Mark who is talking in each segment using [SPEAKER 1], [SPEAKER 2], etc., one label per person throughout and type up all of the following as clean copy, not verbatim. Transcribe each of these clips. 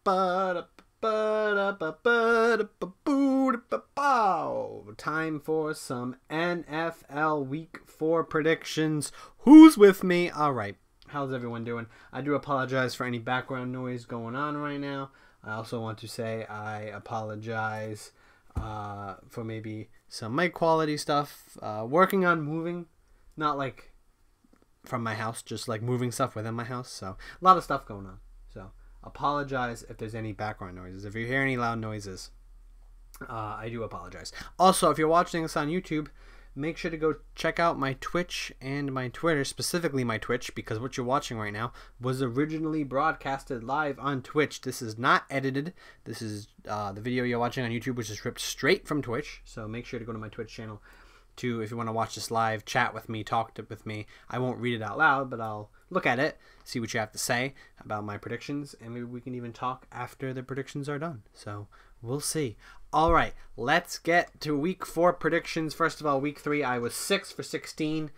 [SPEAKER 1] Time for some NFL Week 4 predictions. Who's with me? All right. How's everyone doing? I do apologize for any background noise going on right now. I also want to say I apologize for maybe some mic quality stuff. Working on moving, not like from my house, just like moving stuff within my house. So a lot of stuff going on. So apologize if there's any background noises. If you hear any loud noises, I do apologize. Also, if you're watching this on YouTube, make sure to go check out my Twitch and my Twitter, specifically my Twitch, because what you're watching right now was originally broadcasted live on Twitch. This is not edited. This is the video you're watching on YouTube, which is ripped straight from Twitch. So make sure to go to my Twitch channel too if you want to watch this live, chat with me, talk with me. I won't read it out loud, but I'll look at it, see what you have to say about my predictions, and maybe we can even talk after the predictions are done. So we'll see. All right, let's get to Week 4 predictions. First of all, Week 3, I was 6 for 16.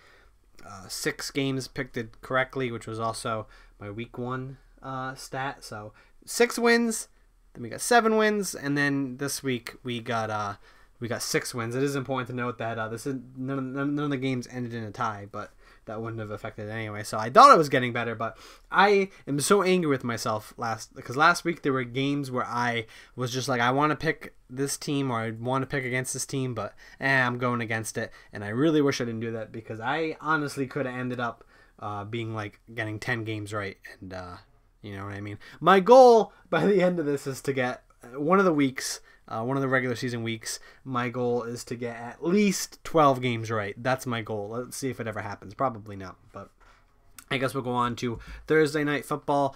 [SPEAKER 1] 6 games picked it correctly, which was also my Week 1 stat. So 6 wins, then we got 7 wins, and then this week we got 6 wins. It is important to note that none of the games ended in a tie, but that wouldn't have affected it anyway. So I thought I was getting better, but I am so angry with myself because last week there were games where I was just like, I want to pick this team or I want to pick against this team, but I'm going against it. And I really wish I didn't do that because I honestly could have ended up being like getting 10 games right. And you know what I mean? My goal by the end of this is to get one of the weeks, one of the regular season weeks, my goal is to get at least 12 games right. That's my goal. Let's see if it ever happens. Probably not, but I guess we'll go on to Thursday Night Football,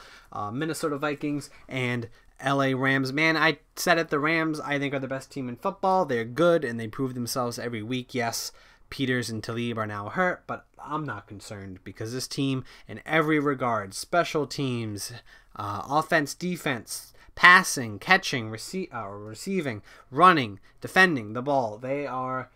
[SPEAKER 1] Minnesota Vikings and LA Rams. Man, I said it, the Rams I think are the best team in football. They're good and they prove themselves every week. Yes, Peters and Talib are now hurt, but I'm not concerned because this team in every regard, special teams, offense, defense, passing, catching, receiving, running, defending the ball. They're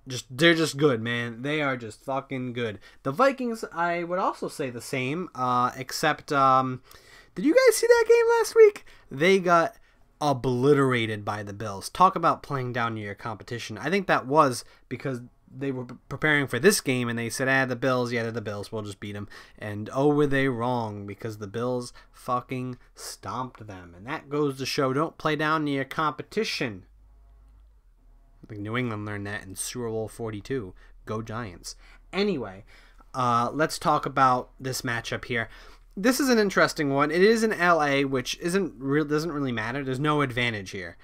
[SPEAKER 1] just good, man. They are just fucking good. The Vikings, I would also say the same, except, did you guys see that game last week? They got obliterated by the Bills. Talk about playing down to your competition. I think that was because they were preparing for this game and they said, the Bills, yeah, they're the Bills, we'll just beat them. And oh, were they wrong, because the Bills fucking stomped them. And that goes to show, don't play down to your competition. I think New England learned that in Super Bowl 42. Go Giants. Anyway, let's talk about this matchup here. This is an interesting one. It is in LA, which doesn't really matter. There's no advantage here.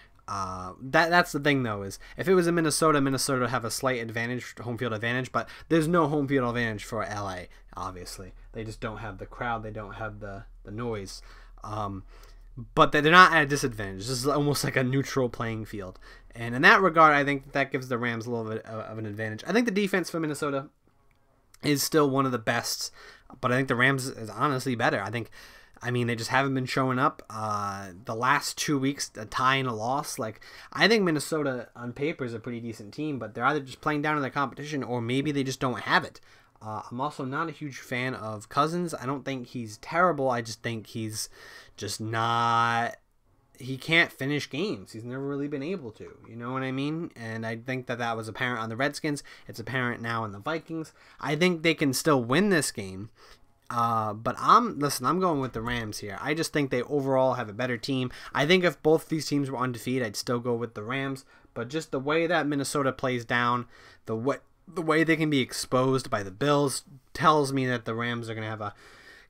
[SPEAKER 1] That's the thing though, is if it was in Minnesota would have a slight advantage, home field advantage, but there's no home field advantage for LA, obviously. They just don't have the crowd, they don't have the noise. But they're not at a disadvantage. This is almost like a neutral playing field. And in that regard, I think that gives the Rams a little bit of an advantage. I think the defense for Minnesota is still one of the best, but I think the Rams is honestly better. I mean, they just haven't been showing up. The last 2 weeks, a tie and a loss. Like, I think Minnesota on paper is a pretty decent team, but they're either just playing down to their competition or maybe they just don't have it. I'm also not a huge fan of Cousins. I don't think he's terrible. I just think he's just not... He can't finish games. He's never really been able to. You know what I mean? And I think that was apparent on the Redskins. It's apparent now on the Vikings. I think they can still win this game. But I'm going with the Rams here. I just think they overall have a better team. I think if both these teams were undefeated, I'd still go with the Rams. But just the way that Minnesota plays down, the way they can be exposed by the Bills tells me that the Rams are going to have a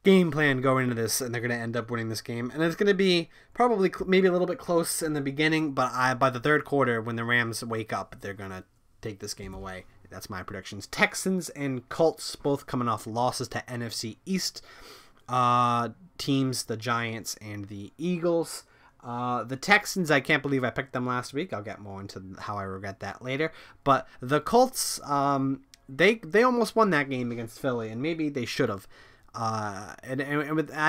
[SPEAKER 1] game plan going into this, and they're going to end up winning this game. And it's going to be probably maybe a little bit close in the beginning, but by the third quarter, when the Rams wake up, they're going to take this game away. That's my predictions. Texans and Colts both coming off losses to NFC East teams, the Giants and the Eagles. The Texans, I can't believe I picked them last week. I'll get more into how I regret that later. But the Colts, they almost won that game against Philly, and maybe they should have. I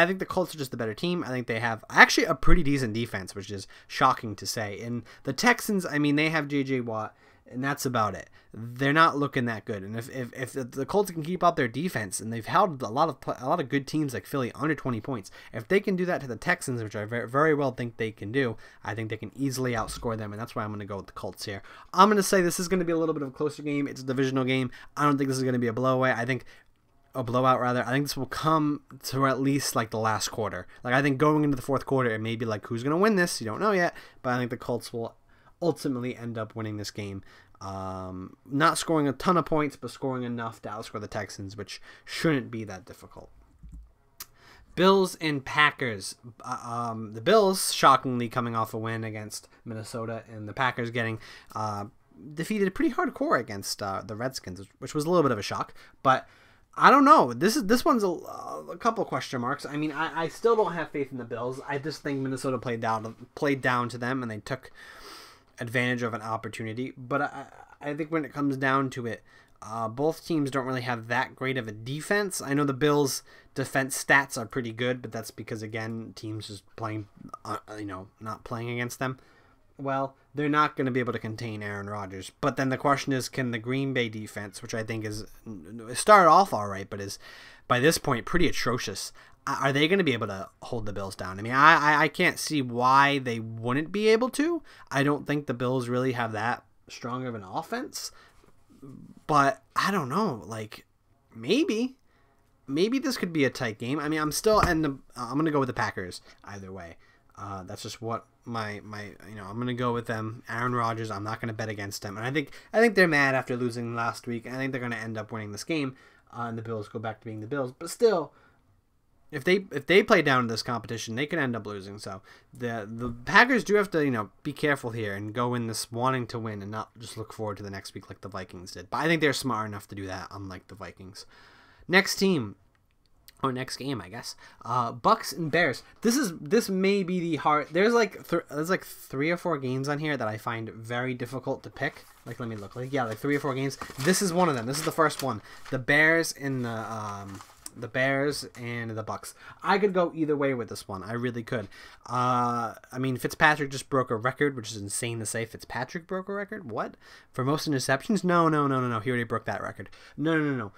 [SPEAKER 1] think the Colts are just the better team. I think they have actually a pretty decent defense, which is shocking to say. And the Texans, I mean, they have J.J. Watt And that's about it. They're not looking that good. And if the Colts can keep up their defense, and they've held a lot of good teams like Philly under 20 points, if they can do that to the Texans, which I very well think they can do, I think they can easily outscore them, and that's why I'm going to go with the Colts here. I'm going to say this is going to be a little bit of a closer game. It's a divisional game. I don't think this is going to be a blowout. I think this will come to at least like the last quarter. Like I think going into the fourth quarter, it may be like who's going to win this? You don't know yet, but I think the Colts will ultimately end up winning this game. Not scoring a ton of points, but scoring enough to outscore the Texans, which shouldn't be that difficult. Bills and Packers. The Bills shockingly coming off a win against Minnesota, and the Packers getting defeated pretty hardcore against the Redskins, which was a little bit of a shock. But I don't know. This one's a couple question marks. I mean, I still don't have faith in the Bills. I just think Minnesota played down to them, and they took advantage of an opportunity. But I think when it comes down to it, both teams don't really have that great of a defense. I know the Bills' defense stats are pretty good, but that's because, again, teams just playing, not playing against them. Well, they're not going to be able to contain Aaron Rodgers. But then the question is, can the Green Bay defense, which I think is started off all right, but is by this point pretty atrocious, are they going to be able to hold the Bills down? I mean, I can't see why they wouldn't be able to. I don't think the Bills really have that strong of an offense. But I don't know. Like, maybe this could be a tight game. I mean, I'm going to go with the Packers either way. That's just what I'm going to go with them. Aaron Rodgers, I'm not going to bet against them. And I think they're mad after losing last week. I think they're going to end up winning this game. And the Bills go back to being the Bills. But still, if they play down in this competition, they could end up losing. So the Packers do have to, be careful here and go in this wanting to win and not just look forward to the next week like the Vikings did. But I think they're smart enough to do that, unlike the Vikings. Next game. Or next game, I guess. Bucks and Bears. This may be the hard. There's like 3 or 4 games on here that I find very difficult to pick. Like, let me look. Like 3 or 4 games. This is one of them. This is the first one. The Bears and the Bears and the Bucks. I could go either way with this one. I really could. I mean, Fitzpatrick just broke a record, which is insane to say. Fitzpatrick broke a record? What? For most interceptions? No. He already broke that record. No.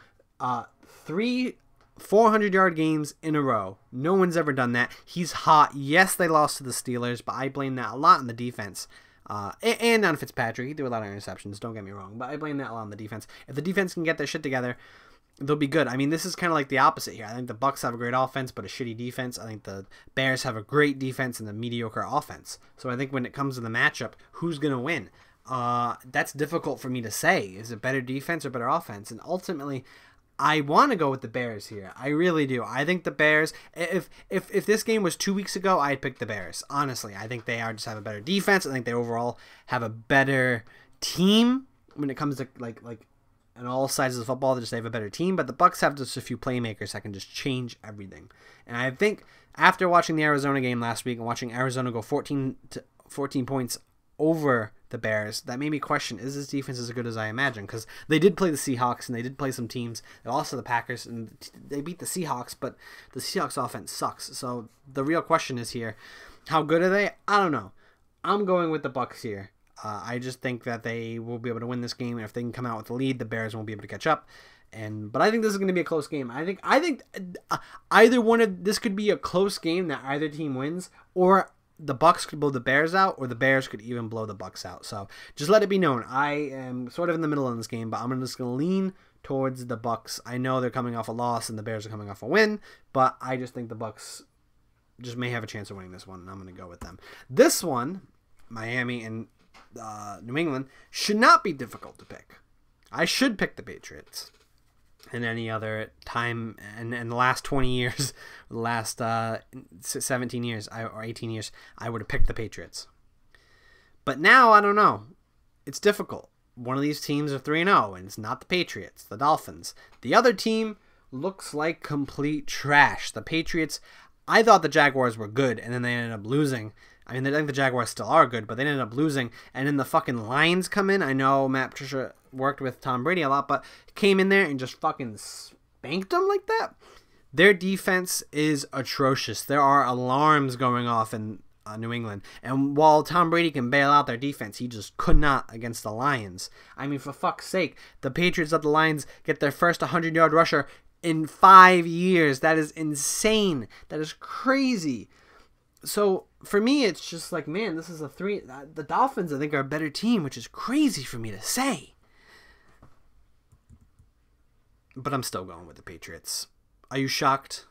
[SPEAKER 1] 3 400-yard games in a row. No one's ever done that. He's hot. Yes, they lost to the Steelers, but I blame that a lot on the defense. And on Fitzpatrick. He threw a lot of interceptions, don't get me wrong, but I blame that a lot on the defense. If the defense can get their shit together, they'll be good. I mean, this is kind of like the opposite here. I think the Bucks have a great offense, but a shitty defense. I think the Bears have a great defense and a mediocre offense. So I think when it comes to the matchup, who's going to win? That's difficult for me to say. Is it better defense or better offense? And ultimately, I want to go with the Bears here. I really do. I think the Bears, if this game was 2 weeks ago, I'd pick the Bears. Honestly, I think they just have a better defense. I think they overall have a better team when it comes to like on all sides of the football. They have a better team, but the Bucks have just a few playmakers that can just change everything. And I think after watching the Arizona game last week and watching Arizona go 14 points over the Bears, that made me question, is this defense as good as I imagine? Because they did play the Seahawks, and they did play some teams. They lost to the Packers, and they beat the Seahawks, but the Seahawks offense sucks. So the real question is here, how good are they? I don't know. I'm going with the Bucks here. I just think that they will be able to win this game, and if they can come out with the lead, the Bears won't be able to catch up. But I think this is going to be a close game. I think either one of this could be a close game that either team wins, or the Bucks could blow the Bears out, or the Bears could even blow the Bucks out. So just let it be known, I am sort of in the middle of this game, but I'm just going to lean towards the Bucks. I know they're coming off a loss and the Bears are coming off a win, but I just think the Bucks just may have a chance of winning this one, and I'm going to go with them. This one, Miami and New England, should not be difficult to pick. I should pick the Patriots. In any other time in the last 20 years, the last 17 years or 18 years, I would have picked the Patriots. But now, I don't know. It's difficult. One of these teams are 3-0, and it's not the Patriots, the Dolphins. The other team looks like complete trash. The Patriots, I thought the Jaguars were good, and then they ended up losing. I mean, I think the Jaguars still are good, but they ended up losing. And then the fucking Lions come in. I know Matt Patricia worked with Tom Brady a lot, but came in there and just fucking spanked them like that. Their defense is atrocious. There are alarms going off in New England. And while Tom Brady can bail out their defense, he just could not against the Lions. I mean, for fuck's sake, the Patriots let the Lions get their first 100-yard rusher in 5 years. That is insane. That is crazy. So for me, it's just like, man, this is the Dolphins, I think, are a better team, which is crazy for me to say. But I'm still going with the Patriots. Are you shocked?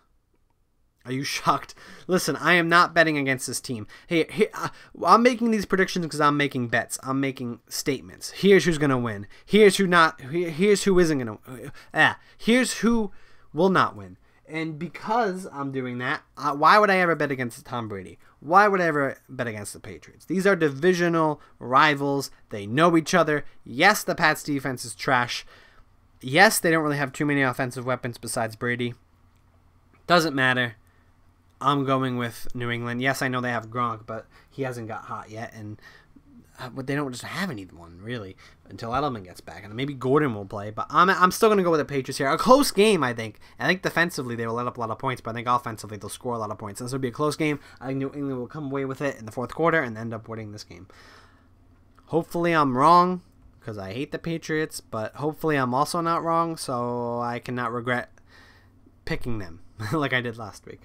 [SPEAKER 1] Are you shocked? Listen, I am not betting against this team. Hey, I'm making these predictions because I'm making bets. I'm making statements. Here's who's going to win. Here's who not. Here's who isn't going to. Here's who will not win. And because I'm doing that, why would I ever bet against Tom Brady? Why would I ever bet against the Patriots? These are divisional rivals. They know each other. Yes, the Pats defense is trash. Yes, they don't really have too many offensive weapons besides Brady. Doesn't matter. I'm going with New England. Yes, I know they have Gronk, but he hasn't got hot yet, and they don't just have anyone, really, until Edelman gets back. And maybe Gordon will play, but I'm still going to go with the Patriots here. A close game, I think. I think defensively they will let up a lot of points, but I think offensively they'll score a lot of points. And this will be a close game. I think New England will come away with it in the fourth quarter and end up winning this game. Hopefully I'm wrong, because I hate the Patriots, but hopefully I'm also not wrong, so I cannot regret picking them like I did last week.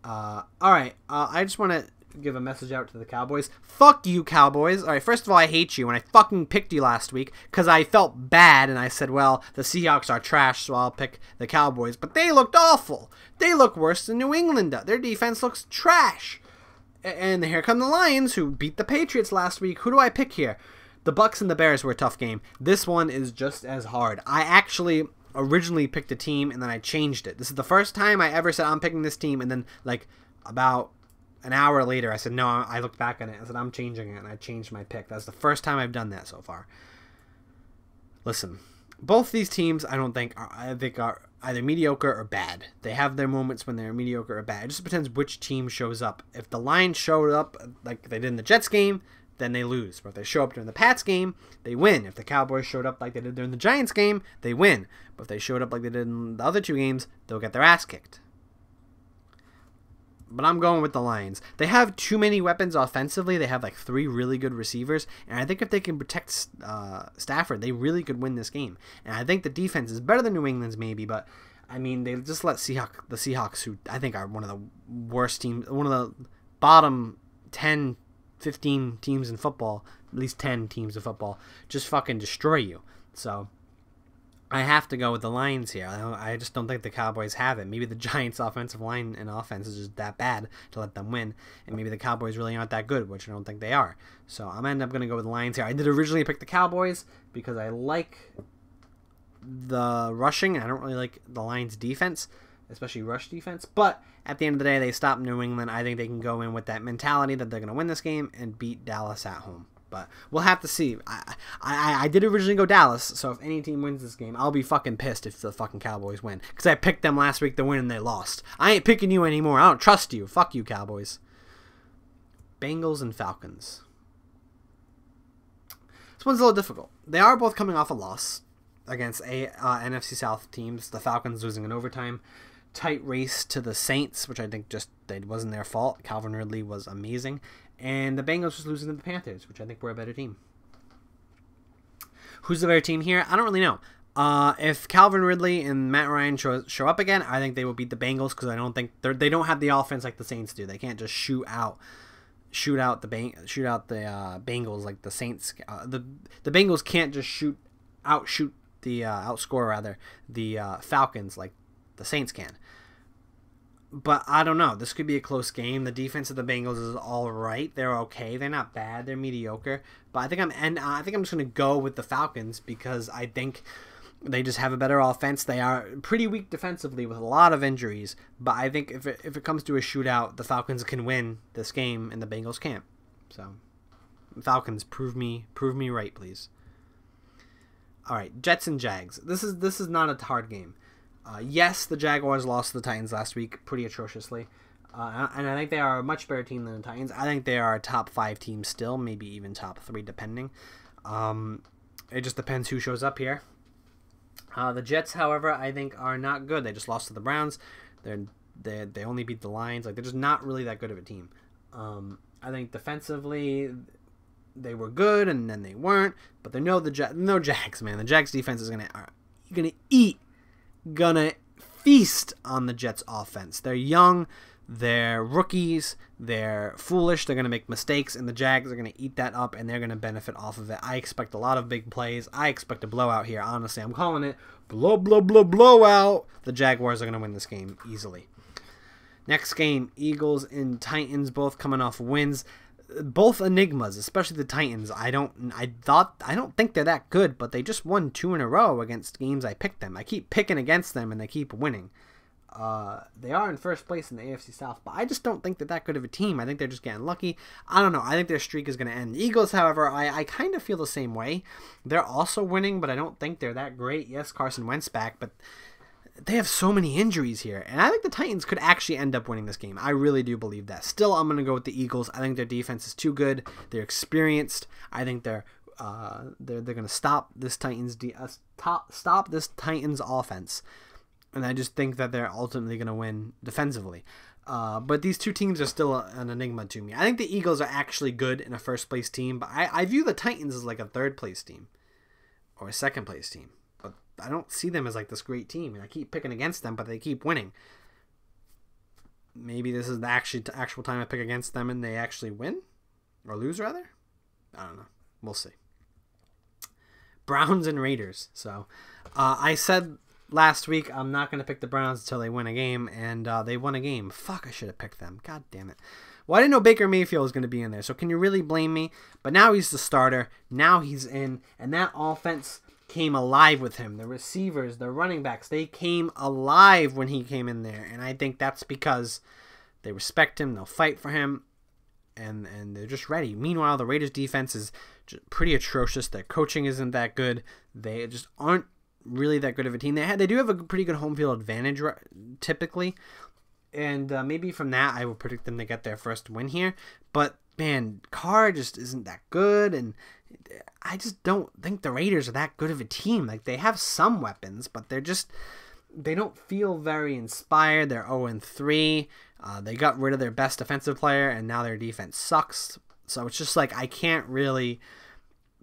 [SPEAKER 1] Alright, I just want to give a message out to the Cowboys. Fuck you, Cowboys. Alright, first of all, I hate you, and I fucking picked you last week because I felt bad, and I said, well, the Seahawks are trash, so I'll pick the Cowboys. But they looked awful. They look worse than New England does. Their defense looks trash. And here come the Lions, who beat the Patriots last week. Who do I pick here? The Bucs and the Bears were a tough game. This one is just as hard. I actually originally picked a team and then I changed it. This is the first time I ever said I'm picking this team, and then like about an hour later I said no. I looked back on it. I said I'm changing it, and I changed my pick. That's the first time I've done that so far. Listen, both these teams I think are either mediocre or bad. They have their moments when they're mediocre or bad. It just depends which team shows up. If the Lions showed up like they did in the Jets game, then they lose. But if they show up during the Pats game, they win. If the Cowboys showed up like they did during the Giants game, they win. But if they showed up like they did in the other two games, they'll get their ass kicked. But I'm going with the Lions. They have too many weapons offensively. They have like 3 really good receivers. And I think if they can protect Stafford, they really could win this game. And I think the defense is better than New England's maybe. But, I mean, they just let the Seahawks, who I think are one of the worst teams, one of the bottom 10 15 teams in football, at least 10 teams in football, just fucking destroy you. So I have to go with the Lions here. I just don't think the Cowboys have it. Maybe the Giants' offensive line and offense is just that bad to let them win, and maybe the Cowboys really aren't that good, which I don't think they are. So I'm end up going to go with the Lions here. I did originally pick the Cowboys because I like the rushing. I don't really like the Lions' defense, especially rush defense, but at the end of the day, they stopped New England. I think they can go in with that mentality that they're going to win this game and beat Dallas at home. But we'll have to see. I did originally go Dallas, so if any team wins this game, I'll be fucking pissed if the fucking Cowboys win. Because I picked them last week to win and they lost. I ain't picking you anymore. I don't trust you. Fuck you, Cowboys. Bengals and Falcons. This one's a little difficult. They are both coming off a loss against NFC South teams. The Falcons losing in overtime. Tight race to the Saints, which I think just it wasn't their fault. Calvin Ridley was amazing. And the Bengals just losing to the Panthers, which I think were a better team. Who's the better team here? I don't really know. If Calvin Ridley and Matt Ryan show up again, I think they will beat the Bengals because I don't think they don't have the offense like the Saints do. They can't just shoot out the Bengals like the Saints. The Bengals can't just outscore the Falcons like the Saints can. But I don't know. This could be a close game. The defense of the Bengals is all right. They're okay. They're not bad. They're mediocre. But I think I'm just going to go with the Falcons because I think they just have a better offense. They are pretty weak defensively with a lot of injuries. But I think if it comes to a shootout, the Falcons can win this game and the Bengals can't. So, Falcons, prove me right, please. All right, Jets and Jags. This is not a hard game. Yes, the Jaguars lost to the Titans last week pretty atrociously. And I think they are a much better team than the Titans. I think they are a top 5 team still, maybe even top 3 depending. It just depends who shows up here. The Jets, however, I think are not good. They just lost to the Browns. They only beat the Lions. Like they're just not really that good of a team. I think defensively they were good, and then they weren't. But they know no Jags, man. The Jags defense is gonna feast on the Jets offense. They're young, they're rookies, they're foolish, they're gonna make mistakes, and the Jags are gonna eat that up, and they're gonna benefit off of it. I expect a lot of big plays. I expect a blowout here. Honestly, I'm calling it blowout. The Jaguars are gonna win this game easily. Next game, Eagles and Titans, both coming off wins. Both enigmas, especially the Titans. I don't think they're that good, but they just won 2 in a row against games I picked them. I keep picking against them, and they keep winning. They are in first place in the AFC South, but I just don't think they're that good of a team. I think they're just getting lucky. I don't know. I think their streak is going to end. The Eagles, however, I kind of feel the same way. They're also winning, but I don't think they're that great. Yes, Carson Wentz back, but they have so many injuries here, and I think the Titans could actually end up winning this game. I really do believe that. Still, I'm going to go with the Eagles. I think their defense is too good. They're experienced. I think they're going to stop this Titans offense, and I just think that they're ultimately going to win defensively. But these two teams are still an enigma to me. I think the Eagles are actually good in a first place team, but I view the Titans as like a third place team or a second place team. I don't see them as like this great team, and I keep picking against them, but they keep winning. Maybe this is the actual time I pick against them and they actually win or lose, rather. I don't know. We'll see. Browns and Raiders. So I said last week I'm not going to pick the Browns until they win a game, and they won a game. Fuck, I should have picked them. God damn it. Well, I didn't know Baker Mayfield was going to be in there, so can you really blame me? But now he's the starter. Now he's in, and that offense came alive with him. The receivers, the running backs, they came alive when he came in there, and I think that's because they respect him, they'll fight for him, and they're just ready. Meanwhile, the Raiders defense is pretty atrocious. Their coaching isn't that good. They just aren't really that good of a team. They do have a pretty good home field advantage typically, and maybe from that I will predict them to get their first win here. But man, Carr just isn't that good, and I just don't think the Raiders are that good of a team. Like, they have some weapons, but they don't feel very inspired. They're 0-3. They got rid of their best defensive player, and now their defense sucks. So it's just like I can't really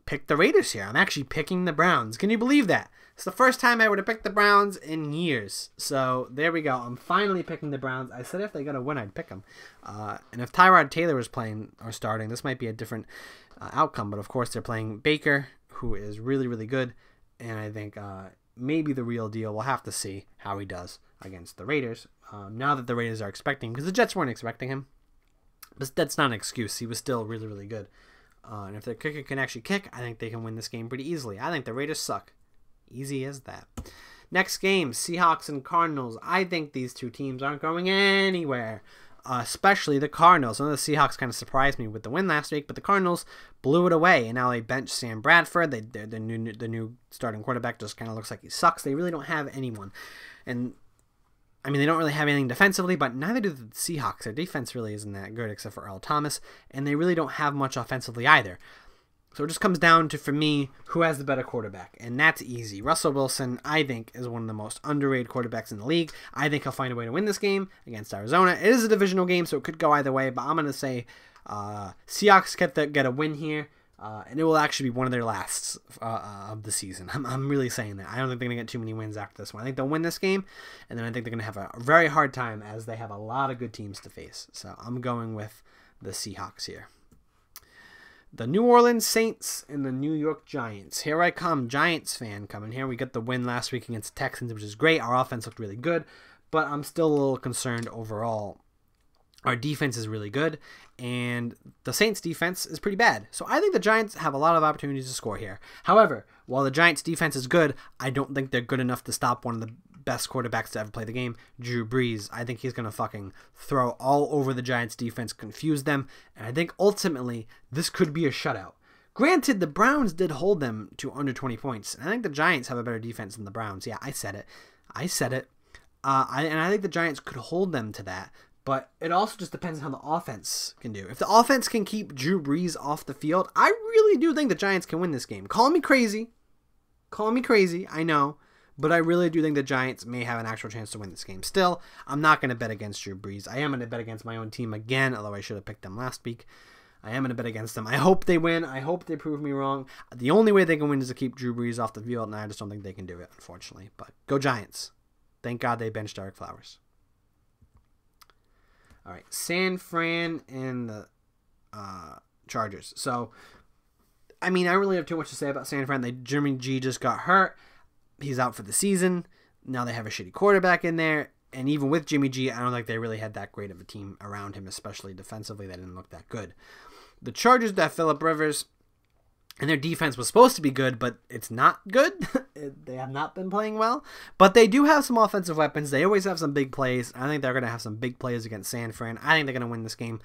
[SPEAKER 1] pick the Raiders here. I'm actually picking the Browns. Can you believe that? It's the first time I would have picked the Browns in years. So there we go. I'm finally picking the Browns. I said if they got to win, I'd pick them. And if Tyrod Taylor was playing or starting, this might be a different outcome. But of course, they're playing Baker, who is really, really good. And I think maybe the real deal. We'll have to see how he does against the Raiders. Now that the Raiders are expecting, because the Jets weren't expecting him. But that's not an excuse. He was still really, really good. And if their kicker can actually kick, I think they can win this game pretty easily. I think the Raiders suck. Easy as that. Next game, Seahawks and Cardinals. I think these two teams aren't going anywhere, especially the Cardinals. I know the Seahawks kind of surprised me with the win last week, but the Cardinals blew it away, and now they benched Sam Bradford. The new starting quarterback just kind of looks like he sucks. They really don't have anyone. And I mean, they don't really have anything defensively, but neither do the Seahawks. Their defense really isn't that good except for Earl Thomas, and they really don't have much offensively either. So it just comes down to, for me, who has the better quarterback, and that's easy. Russell Wilson, I think, is one of the most underrated quarterbacks in the league. I think he'll find a way to win this game against Arizona. It is a divisional game, so it could go either way, but I'm going to say Seahawks get a win here, and it will actually be one of their lasts of the season. I'm really saying that. I don't think they're going to get too many wins after this one. I think they'll win this game, and then I think they're going to have a very hard time as they have a lot of good teams to face. So I'm going with the Seahawks here. The New Orleans Saints and the New York Giants. Here I come, Giants fan coming here. We got the win last week against the Texans, which is great. Our offense looked really good, but I'm still a little concerned overall. Our defense is really good, and the Saints' defense is pretty bad. So I think the Giants have a lot of opportunities to score here. However, while the Giants' defense is good, I don't think they're good enough to stop one of the best quarterbacks to ever play the game, Drew Brees. I think he's going to fucking throw all over the Giants' defense, confuse them, and I think ultimately this could be a shutout. Granted, the Browns did hold them to under 20 points, and I think the Giants have a better defense than the Browns. Yeah, I said it. And I think the Giants could hold them to that. But it also just depends on how the offense can do. If the offense can keep Drew Brees off the field, I really do think the Giants can win this game. Call me crazy, I know. But I really do think the Giants may have an actual chance to win this game. Still, I'm not going to bet against Drew Brees. I am going to bet against my own team again, although I should have picked them last week. I am going to bet against them. I hope they win. I hope they prove me wrong. The only way they can win is to keep Drew Brees off the field, and I just don't think they can do it, unfortunately. But go Giants. Thank God they benched Derek Flowers. All right, San Fran and the Chargers. So, I mean, I don't really have too much to say about San Fran. Jimmy G just got hurt. He's out for the season. Now they have a shitty quarterback in there. And even with Jimmy G, I don't think they really had that great of a team around him, especially defensively. They didn't look that good. The Chargers got Phillip Rivers, and their defense was supposed to be good, but it's not good. They have not been playing well. But they do have some offensive weapons. They always have some big plays. I think they're going to have some big plays against San Fran. I think they're going to win this game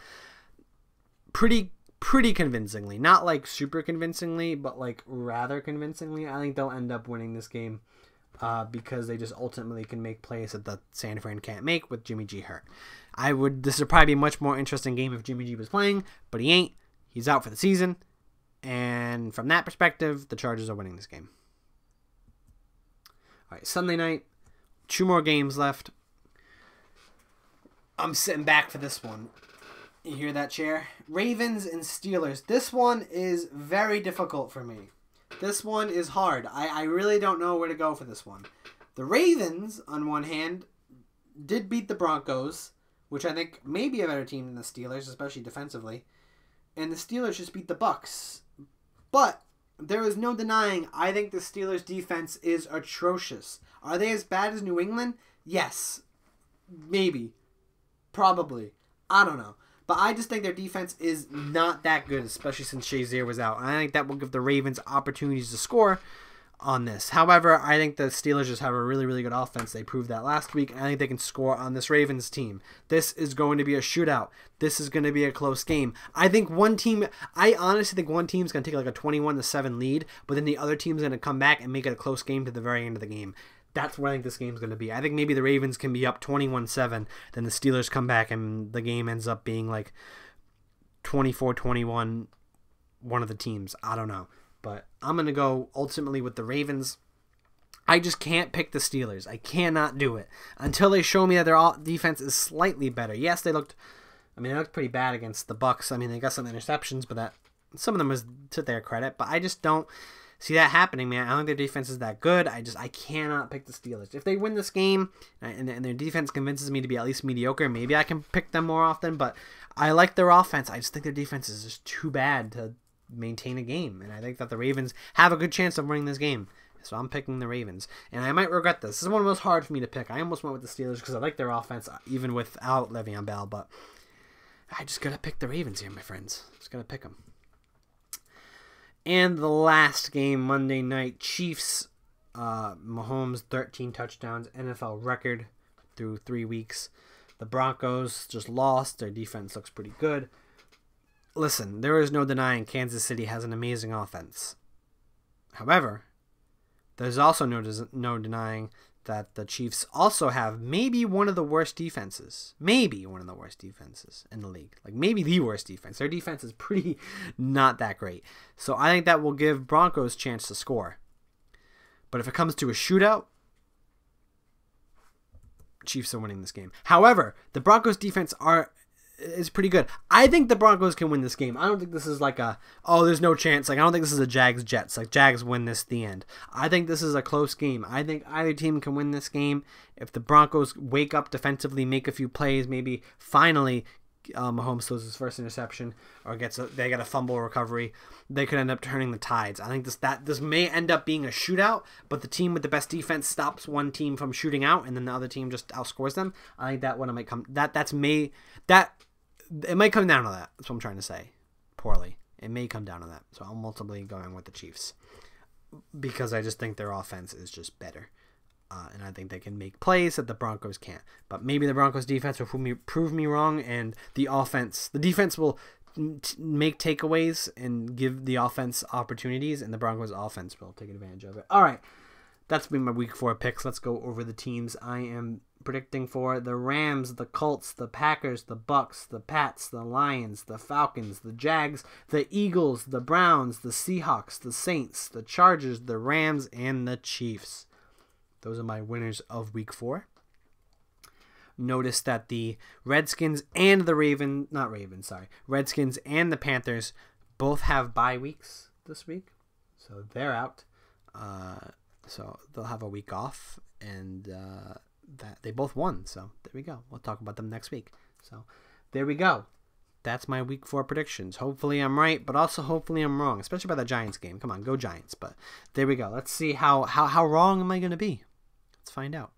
[SPEAKER 1] pretty convincingly. Not like super convincingly, but like rather convincingly. I think they'll end up winning this game because they just ultimately can make plays that the San Fran can't make with Jimmy G hurt. This would probably be a much more interesting game if Jimmy G was playing, but he ain't. He's out for the season. And from that perspective, the Chargers are winning this game. All right, Sunday night, 2 more games left. I'm sitting back for this one. You hear that chair? Ravens and Steelers. This one is very difficult for me. This one is hard. I really don't know where to go for this one. The Ravens, on one hand, did beat the Broncos, which I think may be a better team than the Steelers, especially defensively. And the Steelers just beat the Bucs. But there is no denying, I think the Steelers' defense is atrocious. Are they as bad as New England? Yes. Maybe. Probably. I don't know. But I just think their defense is not that good, especially since Shazier was out. And I think that will give the Ravens opportunities to score on this. However, I think the Steelers just have a really, really good offense. They proved that last week. And I think they can score on this Ravens team. This is going to be a shootout. This is going to be a close game. I honestly think one team's going to take like a 21-7 lead, but then the other team's going to come back and make it a close game to the very end of the game. That's what I think this game's going to be. I think maybe the Ravens can be up 21-7, then the Steelers come back and the game ends up being like 24-21, one of the teams. I don't know. But I'm going to go ultimately with the Ravens. I just can't pick the Steelers. I cannot do it until they show me that their defense is slightly better. Yes, they looked pretty bad against the Bucs. I mean, they got some interceptions, but some of them was to their credit. But I just don't see that happening, man. I don't think their defense is that good. I cannot pick the Steelers. If they win this game and their defense convinces me to be at least mediocre, maybe I can pick them more often. But I like their offense. I just think their defense is just too bad to maintain a game. And I think that the Ravens have a good chance of winning this game. So I'm picking the Ravens. And I might regret this. This is one of the most hard for me to pick. I almost went with the Steelers because I like their offense even without Le'Veon Bell. But I just got to pick the Ravens here, my friends. Just got to pick them. And the last game, Monday night, Chiefs, Mahomes, 13 touchdowns, NFL record through 3 weeks. The Broncos just lost. Their defense looks pretty good. Listen, there is no denying Kansas City has an amazing offense. However, there's also no denying that the Chiefs also have maybe one of the worst defenses. Maybe one of the worst defenses in the league. Like maybe the worst defense. Their defense is pretty not that great. So I think that will give Broncos a chance to score. But if it comes to a shootout, Chiefs are winning this game. However, the Broncos defense is pretty good. I think the Broncos can win this game. I don't think this is like there's no chance. Like I don't think this is a Jags-Jets. Like Jags win this the end. I think this is a close game. I think either team can win this game. If the Broncos wake up defensively, make a few plays, maybe finally Mahomes throws his first interception or they get a fumble recovery, they could end up turning the tides. I think this may end up being a shootout, but the team with the best defense stops one team from shooting out, and then the other team just outscores them. I think that one might come. It might come down to that. That's what I'm trying to say. Poorly. It may come down to that. So I'm ultimately going with the Chiefs because I just think their offense is just better. And I think they can make plays that the Broncos can't. But maybe the Broncos defense will prove me wrong, and the defense will make takeaways and give the offense opportunities, and the Broncos offense will take advantage of it. All right. That's been my week 4 picks. Let's go over the teams I am predicting for: the Rams, the Colts, the Packers, the Bucks, the Pats, the Lions, the Falcons, the Jags, the Eagles, the Browns, the Seahawks, the Saints, the Chargers, the Rams, and the Chiefs. those are my winners of week 4. Notice that the Redskins and the Redskins and the Panthers both have bye weeks this week. So they're out. So they'll have a week off, and that they both won. So there we go. We'll talk about them next week. So there we go. That's my week 4 predictions. Hopefully I'm right, but also hopefully I'm wrong, especially by the Giants game. Come on, go Giants. But there we go. Let's see how wrong am I going to be. Let's find out.